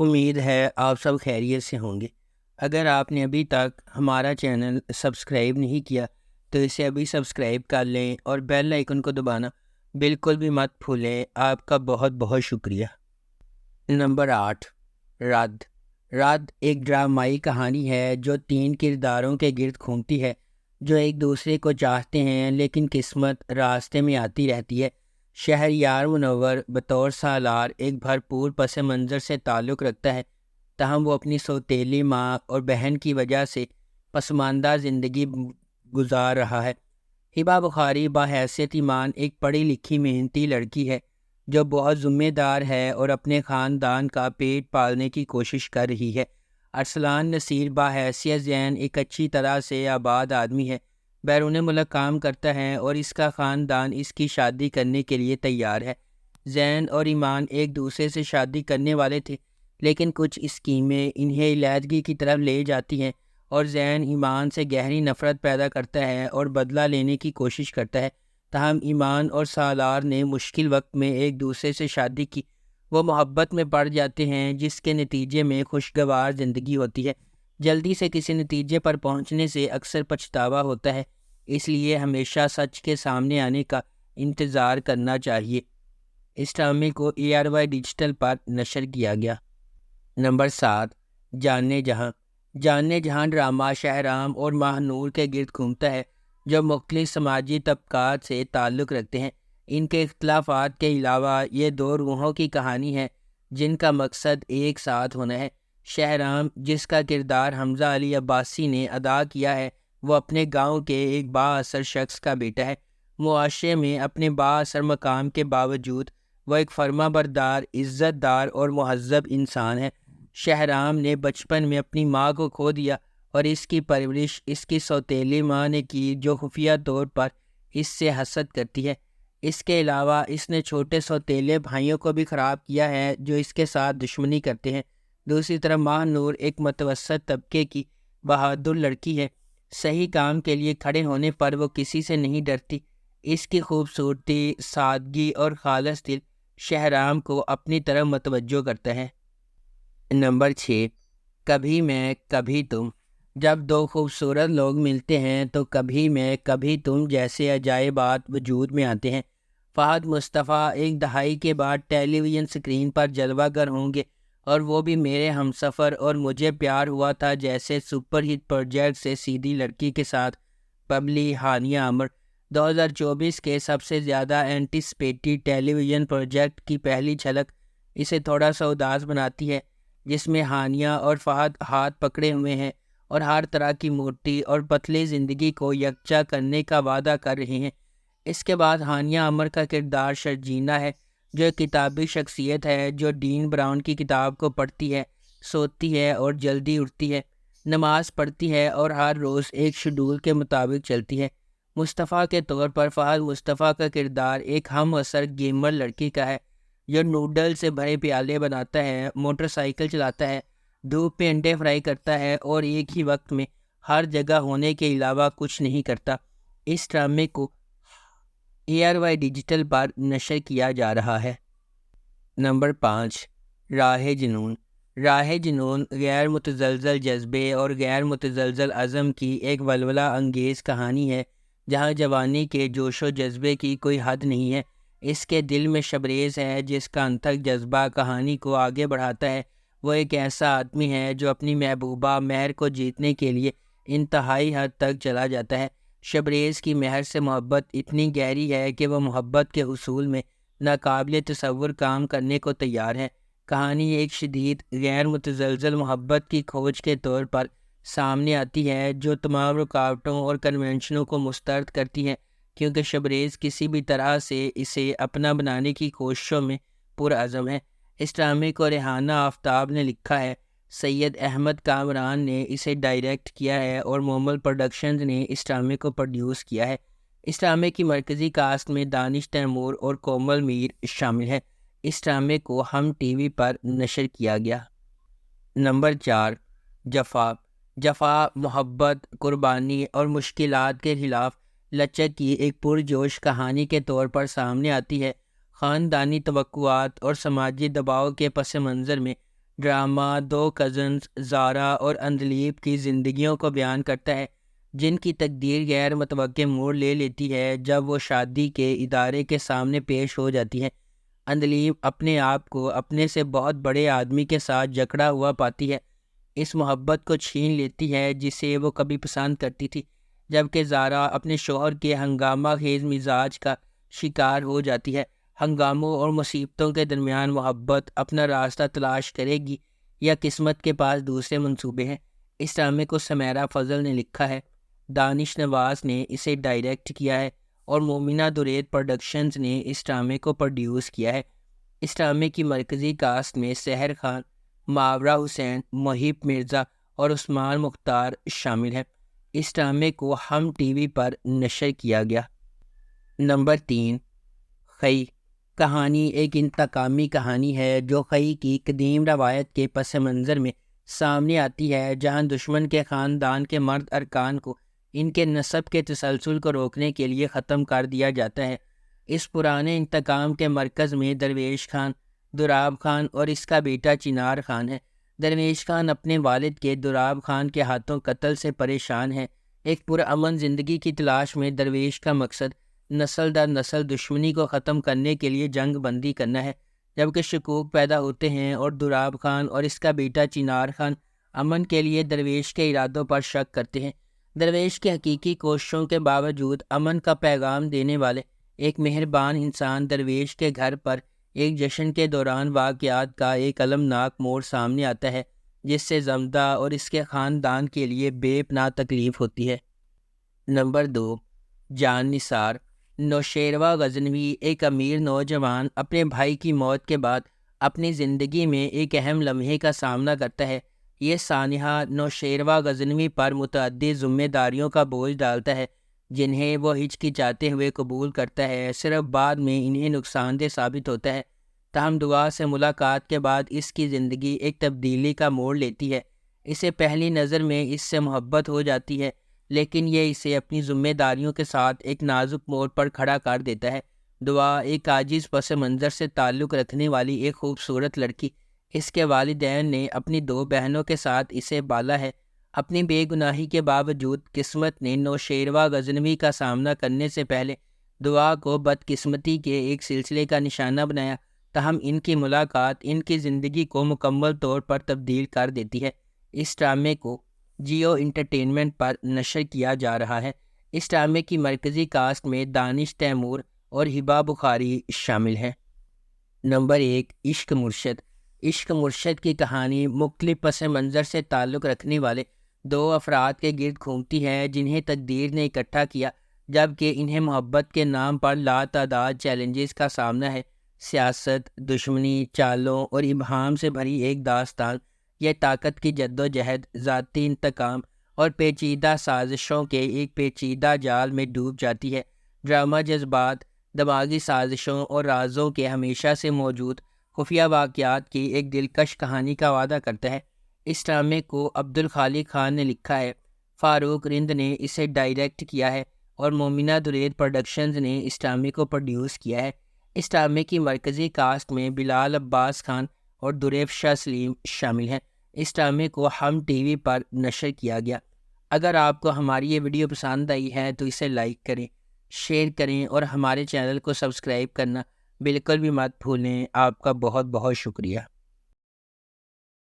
امید ہے آپ سب خیریت سے ہوں گے۔ اگر آپ نے ابھی تک ہمارا چینل سبسکرائب نہیں کیا تو اسے ابھی سبسکرائب کر لیں اور بیل آئیکن کو دبانا بالکل بھی مت بھولیں۔ آپ کا بہت بہت شکریہ۔ نمبر 8، رد۔ رد ایک ڈرامائی کہانی ہے جو 3 کرداروں کے گرد گھومتی ہے جو ایک دوسرے کو چاہتے ہیں لیکن قسمت راستے میں آتی رہتی ہے۔ شہریار منور بطور سالار ایک بھرپور پس منظر سے تعلق رکھتا ہے، تاہم وہ اپنی سوتیلی ماں اور بہن کی وجہ سے پسماندہ زندگی گزار رہا ہے۔ ہبہ بخاری بحیثیت ایمان ایک پڑھی لکھی محنتی لڑکی ہے جو بہت ذمہ دار ہے اور اپنے خاندان کا پیٹ پالنے کی کوشش کر رہی ہے۔ ارسلان نصیر بحیثیت زین ایک اچھی طرح سے آباد آدمی ہے، بیرون ملک کام کرتا ہے اور اس کا خاندان اس کی شادی کرنے کے لیے تیار ہے۔ زین اور ایمان ایک دوسرے سے شادی کرنے والے تھے، لیکن کچھ اسکیمیں انہیں علیحدگی کی طرف لے جاتی ہیں اور زین ایمان سے گہری نفرت پیدا کرتا ہے اور بدلہ لینے کی کوشش کرتا ہے۔ تاہم ایمان اور سالار نے مشکل وقت میں ایک دوسرے سے شادی کی۔ وہ محبت میں پڑ جاتے ہیں جس کے نتیجے میں خوشگوار زندگی ہوتی ہے۔ جلدی سے کسی نتیجے پر پہنچنے سے اکثر پچھتاوا ہوتا ہے، اس لیے ہمیشہ سچ کے سامنے آنے کا انتظار کرنا چاہیے۔ اس ڈرامے کو ARY ڈیجیٹل پر نشر کیا گیا۔ نمبر 7، جانے جہاں۔ جانے جہاں ڈرامہ شہرام اور ماہ نور کے گرد گھومتا ہے جو مختلف سماجی طبقات سے تعلق رکھتے ہیں۔ ان کے اختلافات کے علاوہ یہ 2 روحوں کی کہانی ہے جن کا مقصد ایک ساتھ ہونا ہے۔ شہرام، جس کا کردار حمزہ علی عباسی نے ادا کیا ہے، وہ اپنے گاؤں کے ایک با اثر شخص کا بیٹا ہے۔ معاشرے میں اپنے با اثر مقام کے باوجود وہ ایک فرما بردار، عزت دار اور مہذب انسان ہے۔ شہرام نے بچپن میں اپنی ماں کو کھو دیا اور اس کی پرورش اس کی سوتیلی ماں نے کی جو خفیہ طور پر اس سے حسد کرتی ہے۔ اس کے علاوہ اس نے چھوٹے سوتیلے بھائیوں کو بھی خراب کیا ہے جو اس کے ساتھ دشمنی کرتے ہیں۔ دوسری طرف ماہ نور ایک متوسط طبقے کی بہادر لڑکی ہے۔ صحیح کام کے لیے کھڑے ہونے پر وہ کسی سے نہیں ڈرتی۔ اس کی خوبصورتی، سادگی اور خالص دل شہرام کو اپنی طرف متوجہ کرتا ہے۔ نمبر 6، کبھی میں کبھی تم۔ جب 2 خوبصورت لوگ ملتے ہیں تو کبھی میں کبھی تم جیسے عجائبات وجود میں آتے ہیں۔ فہد مصطفیٰ ایک دہائی کے بعد ٹیلی ویژن سکرین پر جلوہ گر ہوں گے، اور وہ بھی میرے ہمسفر اور مجھے پیار ہوا تھا جیسے سپر ہٹ پروجیکٹ سے سیدھی لڑکی کے ساتھ ببلی ہانیہ عامر۔ 2024 کے سب سے زیادہ اینٹیسپیٹڈ ٹیلی ویژن پروجیکٹ کی پہلی جھلک اسے تھوڑا سا اداس بناتی ہے، جس میں ہانیہ اور فہد ہاتھ پکڑے ہوئے ہیں اور ہر طرح کی موٹی اور پتلی زندگی کو یکجا کرنے کا وعدہ کر رہے ہیں۔ اس کے بعد ہانیہ عامر کا کردار شرجینا ہے، جو ایک کتابی شخصیت ہے جو ڈین براؤن کی کتاب کو پڑھتی ہے، سوتی ہے اور جلدی اٹھتی ہے، نماز پڑھتی ہے اور ہر روز ایک شیڈول کے مطابق چلتی ہے۔ مصطفیٰ کے طور پر فہد مصطفیٰ کا کردار ایک ہم عصر گیمر لڑکی کا ہے جو نوڈل سے بھرے پیالے بناتا ہے، موٹر سائیکل چلاتا ہے، دھوپ پہ انڈے فرائی کرتا ہے اور ایک ہی وقت میں ہر جگہ ہونے کے علاوہ کچھ نہیں کرتا۔ اس ڈرامے کو ARY ڈیجیٹل پر نشر کیا جا رہا ہے۔ نمبر 5، راہ جنون۔ راہ جنون غیر متزلزل جذبے اور غیر متزلزل عزم کی ایک ولولہ انگیز کہانی ہے جہاں جوانی کے جوش و جذبے کی کوئی حد نہیں ہے۔ اس کے دل میں شبریز ہے جس کا انتھک جذبہ کہانی کو آگے بڑھاتا ہے۔ وہ ایک ایسا آدمی ہے جو اپنی محبوبہ مہر کو جیتنے کے لیے انتہائی حد تک چلا جاتا ہے۔ شبریز کی مہر سے محبت اتنی گہری ہے کہ وہ محبت کے حصول میں ناقابل تصور کام کرنے کو تیار ہے۔ کہانی ایک شدید غیر متزلزل محبت کی کھوج کے طور پر سامنے آتی ہے جو تمام رکاوٹوں اور کنونشنوں کو مسترد کرتی ہے، کیونکہ شبریز کسی بھی طرح سے اسے اپنا بنانے کی کوششوں میں پرعزم ہے۔ اس ڈرامے کو ریحانہ آفتاب نے لکھا ہے، سید احمد کامران نے اسے ڈائریکٹ کیا ہے اور مومل پروڈکشنز نے اس ڈرامے کو پروڈیوس کیا ہے۔ اس ڈرامے کی مرکزی کاسٹ میں دانش تیمور اور کومل میر شامل ہیں۔ اس ڈرامے کو ہم ٹی وی پر نشر کیا گیا۔ نمبر 4، جفا۔ جفا محبت، قربانی اور مشکلات کے خلاف لچک کی ایک پرجوش کہانی کے طور پر سامنے آتی ہے۔ خاندانی توقعات اور سماجی دباؤ کے پس منظر میں ڈرامہ دو کزنز زارا اور اندلیب کی زندگیوں کو بیان کرتا ہے، جن کی تقدیر غیر متوقع موڑ لے لیتی ہے جب وہ شادی کے ادارے کے سامنے پیش ہو جاتی ہے۔ اندلیب اپنے آپ کو اپنے سے بہت بڑے آدمی کے ساتھ جکڑا ہوا پاتی ہے، اس محبت کو چھین لیتی ہے جسے وہ کبھی پسند کرتی تھی، جبکہ زارا اپنے شوہر کے ہنگامہ خیز مزاج کا شکار ہو جاتی ہے۔ ہنگاموں اور مصیبتوں کے درمیان محبت اپنا راستہ تلاش کرے گی یا قسمت کے پاس دوسرے منصوبے ہیں؟ اس ڈرامے کو سمیرہ فضل نے لکھا ہے، دانش نواز نے اسے ڈائریکٹ کیا ہے اور مومنہ درید پروڈکشنز نے اس ڈرامے کو پروڈیوس کیا ہے۔ اس ڈرامے کی مرکزی کاسٹ میں سحر خان، ماورا حسین، محب مرزا اور عثمان مختار شامل ہیں۔ اس ڈرامے کو ہم ٹی وی پر نشر کیا گیا۔ نمبر 3، خئی۔ کہانی ایک انتقامی کہانی ہے جو خئی کی قدیم روایت کے پس منظر میں سامنے آتی ہے، جہاں دشمن کے خاندان کے مرد ارکان کو ان کے نسب کے تسلسل کو روکنے کے لیے ختم کر دیا جاتا ہے۔ اس پرانے انتقام کے مرکز میں درویش خان، دراب خان اور اس کا بیٹا چنار خان ہے۔ درویش خان اپنے والد کے دراب خان کے ہاتھوں قتل سے پریشان ہے۔ ایک پرامن زندگی کی تلاش میں درویش کا مقصد نسل در نسل دشمنی کو ختم کرنے کے لیے جنگ بندی کرنا ہے، جبکہ شکوک پیدا ہوتے ہیں اور دراب خان اور اس کا بیٹا چنار خان امن کے لیے درویش کے ارادوں پر شک کرتے ہیں۔ درویش کی حقیقی کوششوں کے باوجود امن کا پیغام دینے والے ایک مہربان انسان درویش کے گھر پر ایک جشن کے دوران واقعات کا ایک المناک موڑ سامنے آتا ہے، جس سے زمدہ اور اس کے خاندان کے لیے بے پناہ تکلیف ہوتی ہے۔ نمبر 2، جان نثار۔ نوشیروہ غزنوی ایک امیر نوجوان اپنے بھائی کی موت کے بعد اپنی زندگی میں ایک اہم لمحے کا سامنا کرتا ہے۔ یہ سانحہ نوشیروہ غزنوی پر متعدد ذمہ داریوں کا بوجھ ڈالتا ہے، جنہیں وہ ہچکچاتے ہوئے قبول کرتا ہے، صرف بعد میں انہیں نقصان دہ ثابت ہوتا ہے۔ تاہم دعا سے ملاقات کے بعد اس کی زندگی ایک تبدیلی کا موڑ لیتی ہے۔ اسے پہلی نظر میں اس سے محبت ہو جاتی ہے، لیکن یہ اسے اپنی ذمہ داریوں کے ساتھ ایک نازک موڑ پر کھڑا کر دیتا ہے۔ دعا ایک عاجز پس منظر سے تعلق رکھنے والی ایک خوبصورت لڑکی، اس کے والدین نے اپنی 2 بہنوں کے ساتھ اسے پالا ہے۔ اپنی بے گناہی کے باوجود قسمت نے نوشیروہ غزنوی کا سامنا کرنے سے پہلے دعا کو بدقسمتی کے ایک سلسلے کا نشانہ بنایا، تاہم ان کی ملاقات ان کی زندگی کو مکمل طور پر تبدیل کر دیتی ہے۔ اس ڈرامے کو جیو انٹرٹینمنٹ پر نشر کیا جا رہا ہے۔ اس ڈرامے کی مرکزی کاسٹ میں دانش تیمور اور ہبہ بخاری شامل ہیں۔ نمبر 1، عشق مرشد۔ عشق مرشد کی کہانی مختلف پس منظر سے تعلق رکھنے والے 2 افراد کے گرد گھومتی ہے، جنہیں تقدیر نے اکٹھا کیا جبکہ انہیں محبت کے نام پر لاتعداد چیلنجز کا سامنا ہے۔ سیاست، دشمنی، چالوں اور ابہام سے بھری ایک داستان، یہ طاقت کی جدوجہد، ذاتی انتقام اور پیچیدہ سازشوں کے ایک پیچیدہ جال میں ڈوب جاتی ہے۔ ڈرامہ جذبات، دماغی سازشوں اور رازوں کے ہمیشہ سے موجود خفیہ واقعات کی ایک دلکش کہانی کا وعدہ کرتا ہے۔ اس ڈرامے کو عبدالخالق خان نے لکھا ہے، فاروق رند نے اسے ڈائریکٹ کیا ہے اور مومنہ درید پروڈکشنز نے اس ڈرامے کو پروڈیوس کیا ہے۔ اس ڈرامے کی مرکزی کاسٹ میں بلال عباس خان اور دریفشا سلیم شامل ہیں۔ اس ڈرامے کو ہم ٹی وی پر نشر کیا گیا۔ اگر آپ کو ہماری یہ ویڈیو پسند آئی ہے تو اسے لائک کریں، شیئر کریں اور ہمارے چینل کو سبسکرائب کرنا بالکل بھی مت بھولیں۔ آپ کا بہت بہت شکریہ۔